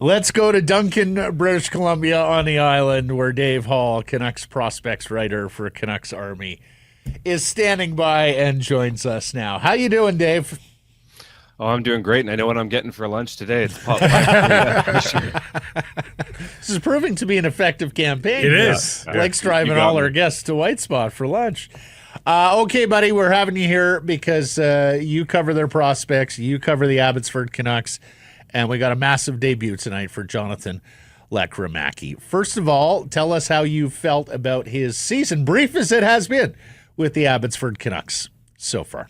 Let's go to Duncan, British Columbia on the island where Dave Hall, Canucks prospects writer for Canucks Army, is standing by and joins us now. How you doing, Dave? Oh, I'm doing great, and I know what I'm getting for lunch today. It's pot pie. This is proving to be an effective campaign. It is. Blake's driving all our guests to White Spot for lunch. Okay, buddy, we're having you here because you cover their prospects, you cover the Abbotsford Canucks, and we got a massive debut tonight for Jonathan Lekkerimäki. First of all, tell us how you felt about his season, brief as it has been, with the Abbotsford Canucks so far.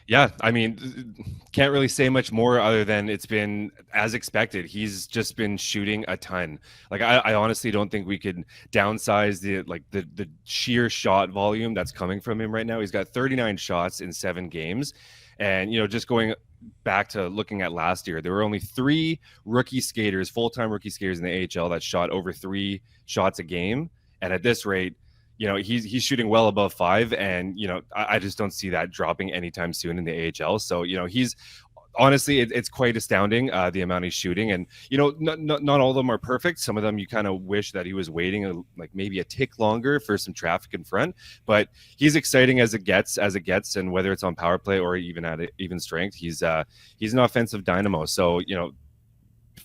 Yeah, I mean, can't really say much more other than it's been as expected. He's just been shooting a ton. Like I honestly don't think we could downsize the sheer shot volume that's coming from him right now. He's got 39 shots in 7 games. And, just going back to looking at last year, there were only 3 rookie skaters, full-time rookie skaters in the AHL that shot over 3 shots a game. And at this rate, he's shooting well above 5, and I just don't see that dropping anytime soon in the AHL. So he's honestly, it's quite astounding the amount he's shooting, and not all of them are perfect. Some of them you kind of wish that he was waiting like maybe a tick longer for some traffic in front. But he's exciting as it gets, and whether it's on power play or even at even strength, he's an offensive dynamo. So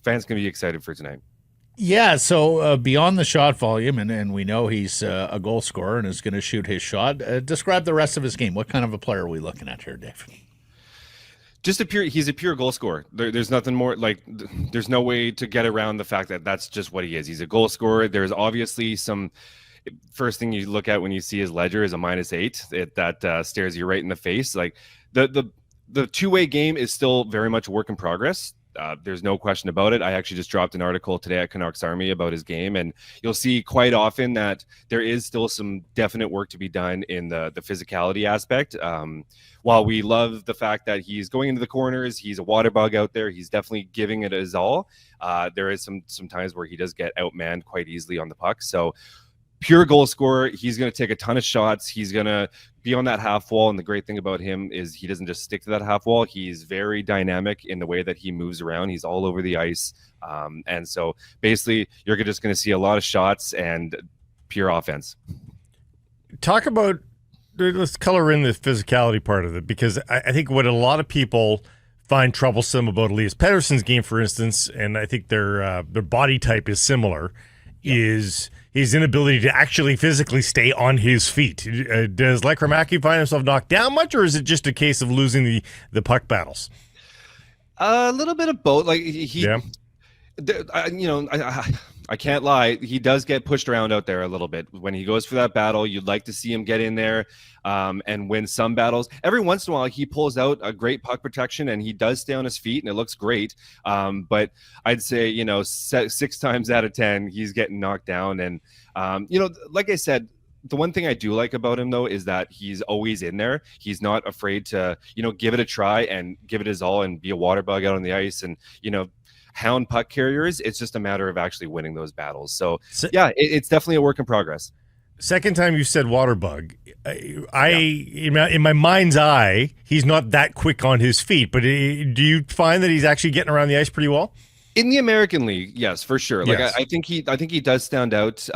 fans can be excited for tonight. Yeah, so beyond the shot volume, and we know he's a goal scorer and is going to shoot his shot, describe the rest of his game. What kind of a player are we looking at here, Dave? He's a pure goal scorer. There's nothing more, there's no way to get around the fact that that's just what he is. He's a goal scorer. There's obviously first thing you look at when you see his ledger is a -8. That stares you right in the face. Like the two-way game is still very much a work in progress. There's no question about it. I actually just dropped an article today at Canucks Army about his game, and you'll see quite often that there is still some definite work to be done in the physicality aspect. While we love the fact that he's going into the corners, he's a water bug out there, he's definitely giving it his all. There is some times where he does get outmanned quite easily on the puck. So pure goal scorer. He's going to take a ton of shots. He's going to be on that half wall. And the great thing about him is he doesn't just stick to that half wall. He's very dynamic in the way that he moves around. He's all over the ice. And so basically you're just going to see a lot of shots and pure offense. Let's color in the physicality part of it, because I think what a lot of people find troublesome about Elias Pettersson's game, for instance, and I think their body type is similar, is his inability to actually physically stay on his feet. Does Lekkerimäki find himself knocked down much, or is it just a case of losing the puck battles? A little bit of both. Like I can't lie. He does get pushed around out there a little bit. When he goes for that battle, you'd like to see him get in there and win some battles. Every once in a while, he pulls out a great puck protection and he does stay on his feet and it looks great. But I'd say, 6 times out of 10, he's getting knocked down. And, like I said, the one thing I do like about him, though, is that he's always in there. He's not afraid to, give it a try and give it his all and be a water bug out on the ice and, hound puck carriers. It's just a matter of actually winning those battles. So yeah, it's definitely a work in progress. Second time you said water bug, in my mind's eye, he's not that quick on his feet, but do you find that he's actually getting around the ice pretty well? In the American League, yes, for sure. Like yes. I think he does stand out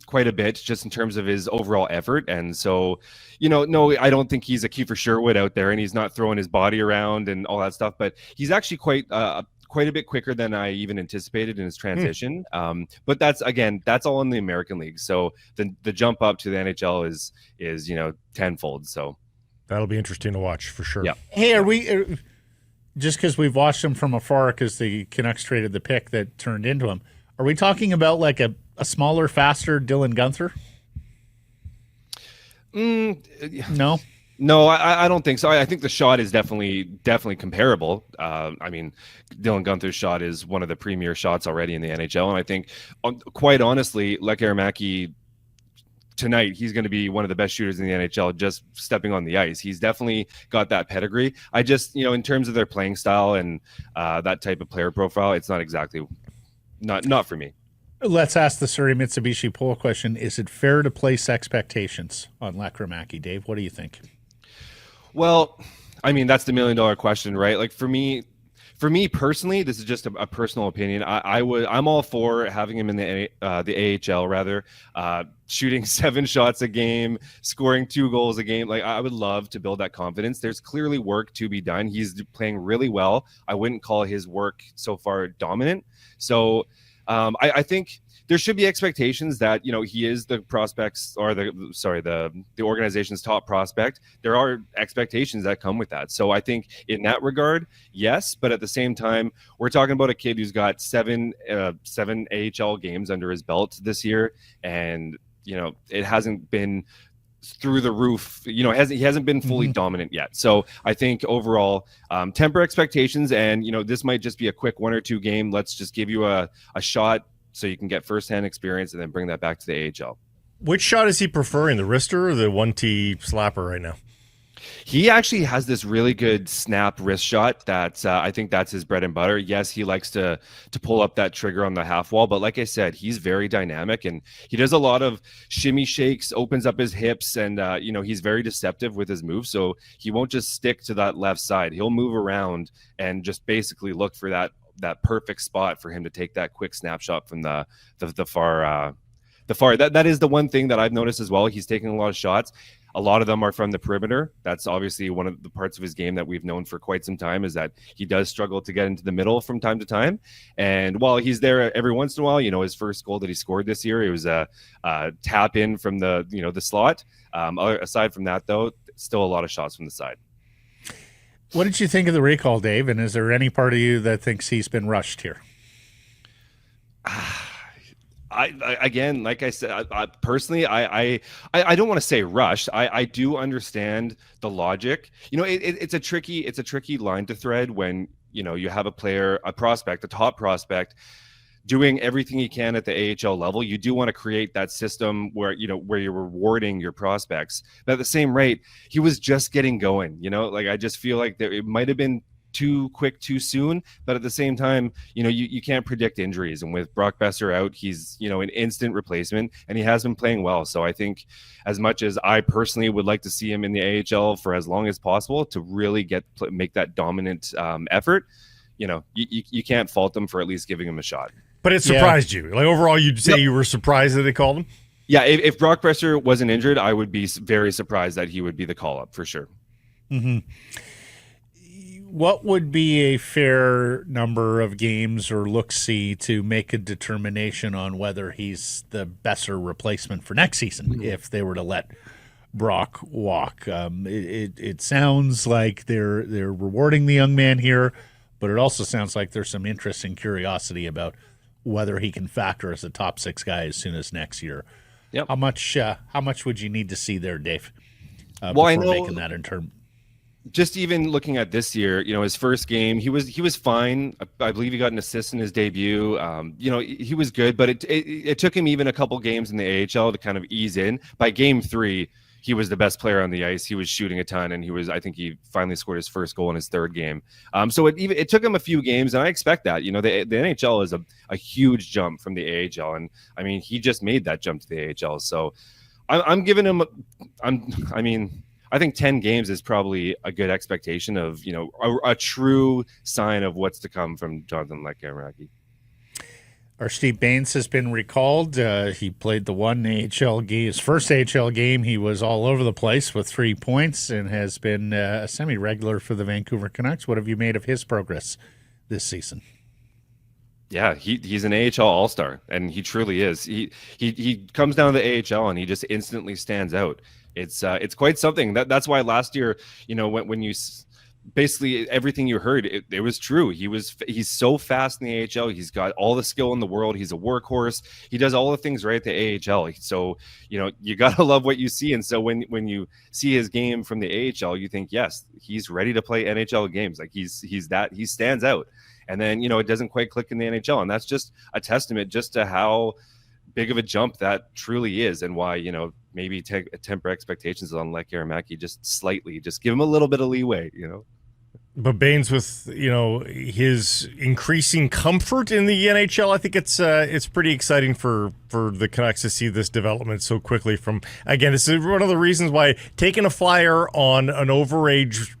quite a bit just in terms of his overall effort. And so, no, I don't think he's a Kiefer Sherwood out there and he's not throwing his body around and all that stuff, but he's actually quite a bit quicker than I even anticipated in his transition. But that's all in the American League. So the jump up to the NHL is tenfold. So that'll be interesting to watch for sure. Yeah. Hey, are we just because we've watched him from afar because the Canucks traded the pick that turned into him? Are we talking about like a smaller, faster Dylan Guenther? No. No, I don't think so. I think the shot is definitely comparable. I mean, Dylan Guenther's shot is one of the premier shots already in the NHL, and I think, quite honestly, Lekkerimäki tonight, he's going to be one of the best shooters in the NHL just stepping on the ice. He's definitely got that pedigree. I just, in terms of their playing style and that type of player profile, it's not exactly not for me. Let's ask the Surrey Mitsubishi poll question: is it fair to place expectations on Lekkerimäki? Dave, what do you think? Well, I mean, that's the $1 million question, right? Like for me, For me personally, this is just a personal opinion. I'm all for having him in the AHL rather, shooting 7 shots a game, scoring 2 goals a game. Like, I would love to build that confidence. There's clearly work to be done. He's playing really well. I wouldn't call his work so far dominant. So I think there should be expectations that, you know, he is the prospects or the organization's top prospect. There are expectations that come with that. So I think in that regard, yes, but at the same time, we're talking about a kid who's got seven AHL games under his belt this year, and you know, it hasn't been through the roof. You know, he hasn't been fully dominant yet. So I think overall, temper expectations, and you know, this might just be a quick 1 or 2 game. Let's just give you a shot so you can get firsthand experience and then bring that back to the AHL. Which shot is he preferring, the wrister or the 1T slapper right now? He actually has this really good snap wrist shot that I think that's his bread and butter. Yes, he likes to pull up that trigger on the half wall, but like I said, he's very dynamic and he does a lot of shimmy shakes, opens up his hips, and you know, he's very deceptive with his moves. So he won't just stick to that left side. He'll move around and just basically look for that perfect spot for him to take that quick snapshot from the far. That is the one thing that I've noticed as well. He's taking a lot of shots. A lot of them are from the perimeter. That's obviously one of the parts of his game that we've known for quite some time, is that he does struggle to get into the middle from time to time. And while he's there every once in a while, you know, his first goal that he scored this year, it was a tap in from the slot. Aside from that, though, still a lot of shots from the side. What did you think of the recall, Dave? And is there any part of you that thinks he's been rushed here? I again, like I said, personally, I don't want to say rushed. I do understand the logic. You know, it's a tricky line to thread when, you know, you have a player, a prospect, a top prospect, doing everything he can at the AHL level. You do want to create that system where, you know, where you're rewarding your prospects. But at the same rate, he was just getting going, you know, like I just feel like it might have been too quick too soon, but at the same time, you know, you can't predict injuries, and with Brock Besser out, he's, you know, an instant replacement, and he has been playing well. So I think, as much as I personally would like to see him in the AHL for as long as possible to really make that dominant effort, you know, you can't fault them for at least giving him a shot. But it surprised you. Like, overall, you'd say you were surprised that they called him? Yeah, if Brock Besser wasn't injured, I would be very surprised that he would be the call-up for sure. Mm-hmm. What would be a fair number of games or look-see to make a determination on whether he's the Besser replacement for next season if they were to let Brock walk? It sounds like they're rewarding the young man here, but it also sounds like there's some interest and curiosity about whether he can factor as a top 6 guy as soon as next year. Yep. How much would you need to see there, Dave? Well, I know, making that in term. Just even looking at this year, you know, his first game, he was fine. I believe he got an assist in his debut. You know, he was good, but it took him even a couple games in the AHL to kind of ease in. By game 3, he was the best player on the ice. He was shooting a ton, and I think he finally scored his first goal in his 3rd game. So it took him a few games, and I expect that. You know, the NHL is a huge jump from the AHL, and I mean, he just made that jump to the AHL. So I'm giving him. I think 10 games is probably a good expectation of, you know, a true sign of what's to come from Jonathan Lekkerimäki. Our Steve Bains has been recalled. He played the one AHL game, his first AHL game. He was all over the place with 3 points and has been a semi-regular for the Vancouver Canucks. What have you made of his progress this season? Yeah, he's an AHL all-star, and he truly is. He comes down to the AHL and he just instantly stands out. It's quite something. That's why last year, you know, when you basically everything you heard, it was true. He's so fast in the AHL. He's got all the skill in the world. He's a workhorse. He does all the things right at the AHL. So, you know, you gotta love what you see. And so when you see his game from the AHL, you think, yes, he's ready to play NHL games. Like he stands out. And then, you know, it doesn't quite click in the NHL, and that's just a testament just to how big of a jump that truly is, and why, you know, maybe temper expectations on Lekkerimäki just slightly, just give him a little bit of leeway, you know. But Bains, with, you know, his increasing comfort in the NHL, I think it's pretty exciting for the Canucks to see this development so quickly. From, again, this is one of the reasons why taking a flyer on an overage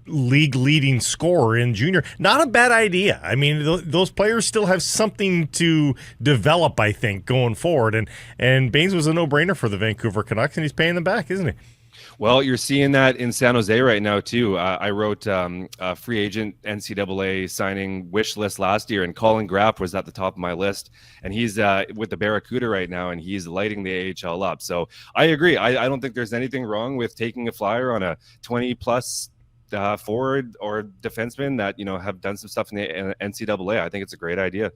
league leading scorer in junior. Not a bad idea. I mean, those players still have something to develop, I think, going forward. And Bains was a no-brainer for the Vancouver Canucks, and he's paying them back, isn't he? Well, you're seeing that in San Jose right now too. I wrote a free agent NCAA signing wish list last year, and Colin Graff was at the top of my list. And he's with the Barracuda right now, and he's lighting the AHL up. So I agree. I don't think there's anything wrong with taking a flyer on a 20-plus forward or defenseman that have done some stuff in the NCAA. I think it's a great idea.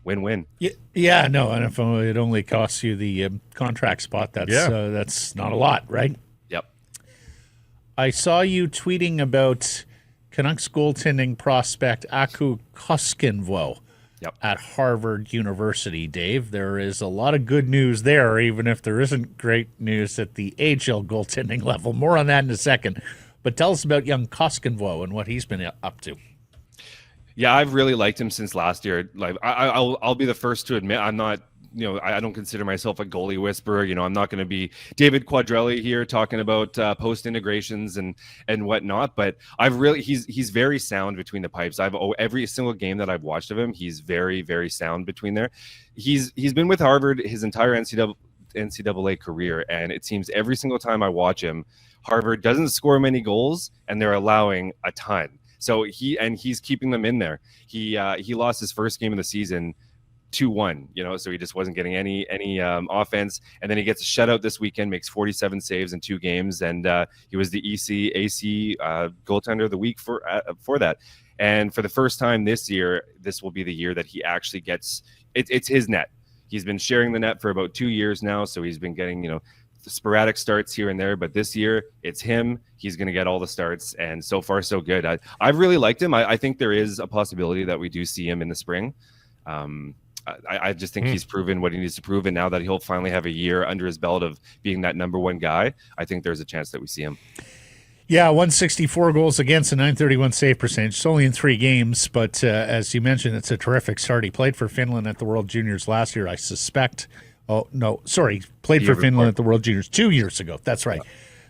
Win-win. Yeah, no, and if it only costs you the contract spot, that's not a lot, right? Yep. I saw you tweeting about Canucks goaltending prospect Aku Koskinvo at Harvard University, Dave. There is a lot of good news there, even if there isn't great news at the AHL goaltending level. More on that in a second. But tell us about young Koskinvo and what he's been up to. Yeah, I've really liked him since last year. Like, I'll be the first to admit I'm not, I don't consider myself a goalie whisperer. I'm not going to be David Quadrelli here talking about post integrations and whatnot. But he's very sound between the pipes. Every single game that I've watched of him, he's very, very sound between there. He's been with Harvard his entire NCAA career, and it seems every single time I watch him, Harvard doesn't score many goals, and they're allowing a ton. So he's keeping them in there. He lost his first game of the season 2-1, so he just wasn't getting any offense. And then he gets a shutout this weekend, makes 47 saves in 2 games, and he was the AC goaltender of the week for that. And for the first time this year, this will be the year that he actually gets it's his net. He's been sharing the net for about 2 years now, so he's been getting sporadic starts here and there, but this year it's him. He's going to get all the starts, and so far so good. I've really liked him. I think there is a possibility that we do see him in the spring. I just think he's proven what he needs to prove, and now that he'll finally have a year under his belt of being that number one guy, I think there's a chance that we see him. Yeah, 164 goals against, a 931 save percentage. It's only in 3 games, but as you mentioned, it's a terrific start. He played for Finland at the World Juniors last year, I suspect. Oh, no, sorry. Played for Finland at the World Juniors 2 years ago. That's right.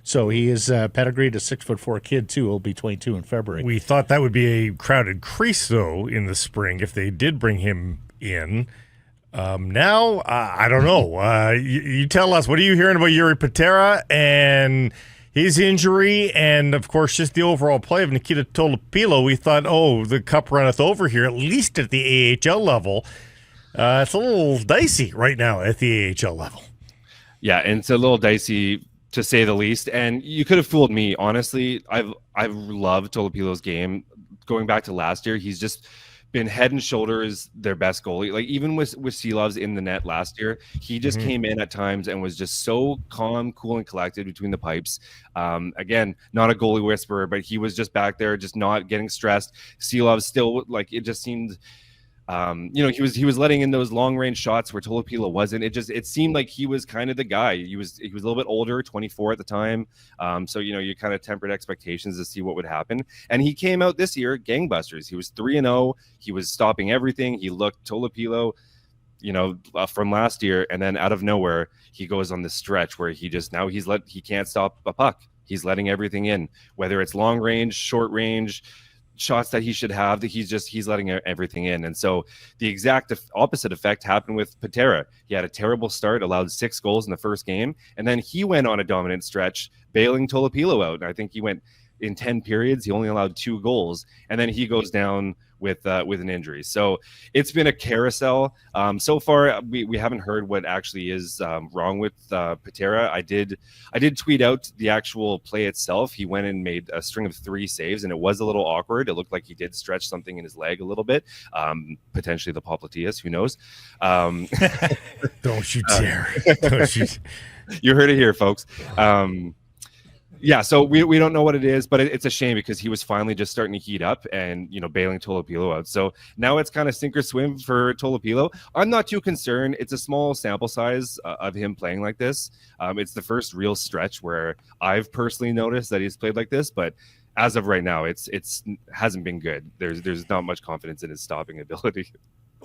So he is pedigreed, a 6'4" kid, too. He'll be 22 in February. We thought that would be a crowded crease, though, in the spring if they did bring him in. Now, I don't know. You tell us, what are you hearing about Yuri Patera and his injury and, of course, just the overall play of Nikita Tolopilo? We thought, the cup runneth over here, at least at the AHL level. It's a little dicey right now at the AHL level. Yeah, and it's a little dicey to say the least. And you could have fooled me. Honestly, I've loved Tolopilo's game. Going back to last year, he's just been head and shoulders their best goalie. Like, even with Seelovs in the net last year, he just came in at times and was just so calm, cool, and collected between the pipes. Again, not a goalie whisperer, but he was just back there, just not getting stressed. Seelovs still, like, it just seemed he was letting in those long range shots where Tolopilo wasn't. It seemed like he was kind of the guy. He was a little bit older, 24 at the time. So you kind of tempered expectations to see what would happen. And he came out this year gangbusters. He was 3-0. He was stopping everything. He looked Tolopilo, from last year, and then out of nowhere he goes on this stretch where he can't stop a puck. He's letting everything in, whether it's long range, short range, shots that he should have, that he's letting everything in. And so the exact opposite effect happened with Patera. He had a terrible start, allowed 6 goals in the first game, and then he went on a dominant stretch, bailing Tolopilo out. And I think he went in 10 periods, he only allowed 2 goals, and then he goes down with an injury. So it's been a carousel. So far, we haven't heard what actually is wrong with Patera. I did tweet out the actual play itself. He went and made a string of 3 saves, and it was a little awkward. It looked like he did stretch something in his leg a little bit, potentially the popliteus. Who knows? Don't you dare! Don't you? You heard it here, folks. Yeah, so we don't know what it is, but it's a shame because he was finally just starting to heat up and, bailing Tolopilo out. So now it's kind of sink or swim for Tolopilo. I'm not too concerned. It's a small sample size of him playing like this. It's the first real stretch where I've personally noticed that he's played like this, but as of right now, it's hasn't been good. There's not much confidence in his stopping ability.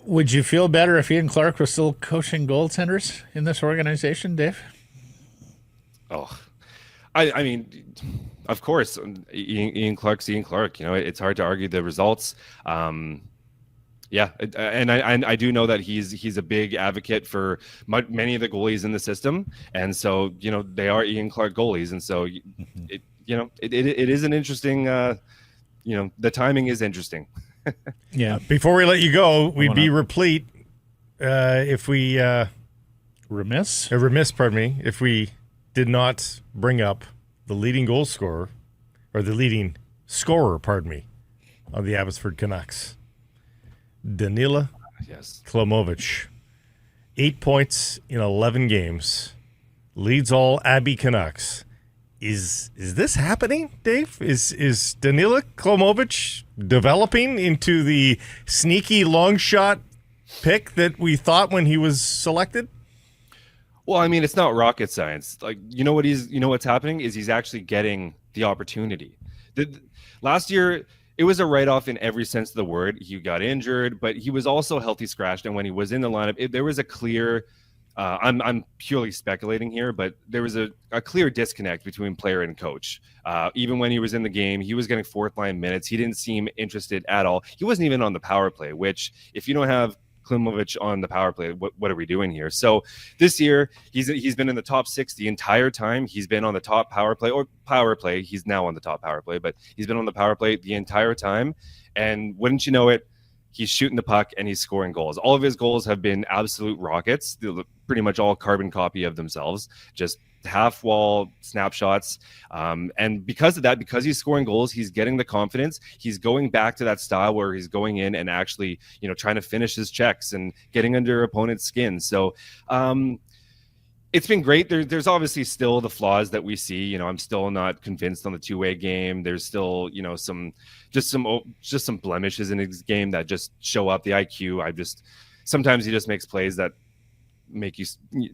Would you feel better if Ian Clark was still coaching goaltenders in this organization, Dave? Oh, I mean, of course, Ian Clark's Ian Clark. You know, it's hard to argue the results. Yeah, and I do know that he's a big advocate for many of the goalies in the system, and so you know they are Ian Clark goalies, and so it is an interesting. You know, the timing is interesting. Yeah. Before we let you go, we'd be replete if we Remiss, pardon me, if we did not bring up the leading goal scorer, or the leading scorer, pardon me, of the Abbotsford Canucks, Danila Klimovich. 8 points in 11 games, leads all Abbey Canucks. Is this happening, Dave? Is Danila Klimovich developing into the sneaky long shot pick that we thought when he was selected? Well, I mean, it's not rocket science. Like, you know what's happening is he's actually getting the opportunity. Last year, it was a write-off in every sense of the word. He got injured, but he was also healthy scratched. And when he was in the lineup, there was a clear, I'm purely speculating here, but there was a clear disconnect between player and coach. Even when he was in the game, he was getting fourth line minutes. He didn't seem interested at all. He wasn't even on the power play, which if you don't have Klimovich on the power play, what are we doing here? So this year he's been in the top 6 the entire time. He's been on the top power play. He's now on the top power play, but he's been on the power play the entire time. And wouldn't you know it, he's shooting the puck and he's scoring goals. All of his goals have been absolute rockets. They're pretty much all carbon copy of themselves, just half wall snapshots. And because of that, because he's scoring goals, he's getting the confidence. He's going back to that style where he's going in and actually, you know, trying to finish his checks and getting under opponent's skin. So it's been great. There's obviously still the flaws that we see. You know, I'm still not convinced on the two-way game. There's still, you know, some blemishes in his game that just show up. The IQ, sometimes he just makes plays that make you,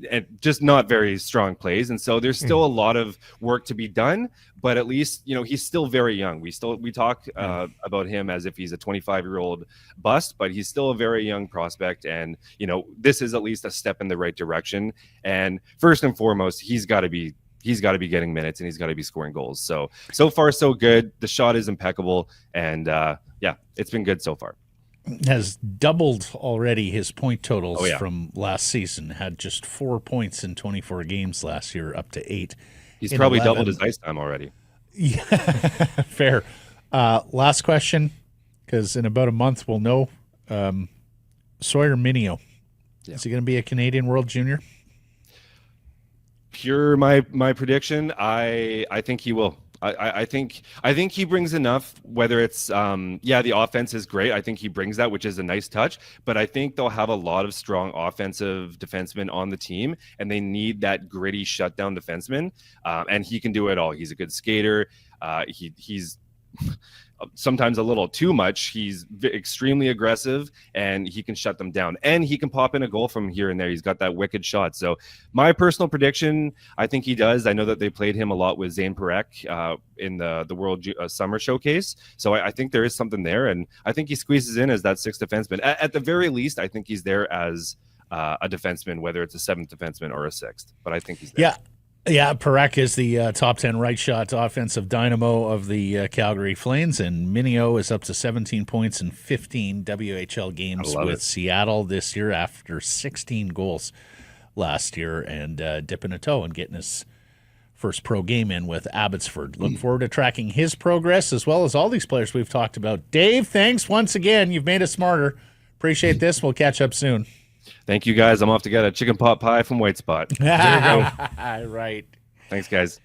and just not very strong plays. And so there's still a lot of work to be done, but at least, you know, he's still very young. We talk about him as if he's a 25-year-old bust, but he's still a very young prospect. And, you know, this is at least a step in the right direction. And first and foremost, he's got to be getting minutes and he's got to be scoring goals. So far, so good. The shot is impeccable. And yeah, it's been good so far. Has doubled already his point totals from last season. Had just 4 points in 24 games last year, up to 8. He's probably 11. Doubled his ice time already. Yeah, fair. Last question, because in about a month we'll know. Sawyer Minio, is he going to be a Canadian World Junior? Pure my prediction. I think he will. I think he brings enough, whether it's the offense is great. I think he brings that, which is a nice touch, but I think they'll have a lot of strong offensive defensemen on the team and they need that gritty shutdown defenseman. And he can do it all. He's a good skater. He's sometimes a little too much. He's extremely aggressive and he can shut them down and he can pop in a goal from here and there. He's got that wicked shot. So my personal prediction, I think he does. I know that they played him a lot with Zane Parekh in the World Summer Showcase. So I think there is something there and I think he squeezes in as that 6th defenseman. At the very least, I think he's there as a defenseman, whether it's a 7th defenseman or a 6th, but I think he's there. Yeah, Parekh is the top 10 right shot offensive dynamo of the Calgary Flames, and Minio is up to 17 points in 15 WHL games with Seattle this year after 16 goals last year and dipping a toe and getting his first pro game in with Abbotsford. Look forward to tracking his progress as well as all these players we've talked about. Dave, thanks once again. You've made us smarter. Appreciate this. We'll catch up soon. Thank you, guys. I'm off to get a chicken pot pie from White Spot. There you go. Right. Thanks, guys.